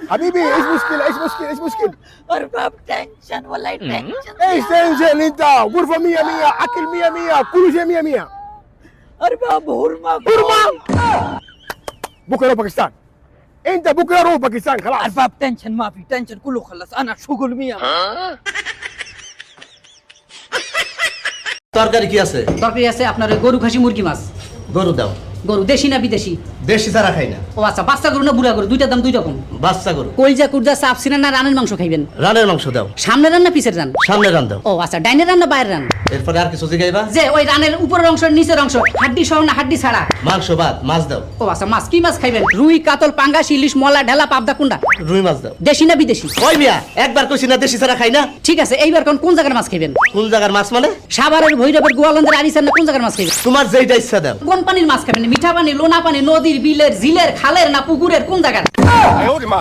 حبيبي ايش مشكله ايش مشكله ايش مشكله और बाप tension والله tension ايش تنزل انت غرفه 100 100 اكل 100 100 كل شيء 100 100 और बाप हुरमा هرمه بكره روح باكستان انت بكره روح باكستان और خلاص बाप टेंशन ما في टेंशन كله خلص انا شغل مية তরকারি কি আছে? তরকারি আছে আপনার ওই গরু খাসি মুরগি মাছ। গরু দাও। গরু দেশি না বিদেশি? দেশি ছাড়া খাই না। ও আচ্ছা, বাচ্চা গরু না বুড়া গরু? দুইটার দাম দুই রকম। বাচ্চা গরু। কলজা কুরজা চাপ সিনা না রানের মাংস খাইবেন? রানের মাংস দাও। সামনে রান না পিছের রান? সামনে রান দাও। ও আচ্ছা, ডাইনের রান না বাইরের রান? এরপরে আর কিছু জিগাইবা? যে ওই রানের উপরের অংশ নিচের অংশ হাড্ডি সহ না হাড্ডি ছাড়া? মাংস বাদ, মাছ দাও। ও আচ্ছা, মাছ কি মাছ খাইবেন? রুই কাতল পাঙ্গাস ইলিশ মলা ঢেলা পাবদা কুন্ডা? রুই মাছ দাও। দেশি না বিদেশি? ওই মিয়া একবার কইছি না দেশি ছাড়া খাই না। ঠিক আছে, এইবার কোন জায়গার মাছ খাইবেন? কোন জায়গার মাছ মানে? সাভারের ভৈরবের গোয়ালন্দের আরিসার না কোন জায়গার মাছ খাইবেন? তোমার যেইটা ইচ্ছা দাও। কোন পানির মাছ খাবেন? মিঠা পানি, লোনা পানি, নদীর, বিলের, ঝিলের, খালের না পুকুরের? কোন জায়গার? ايوه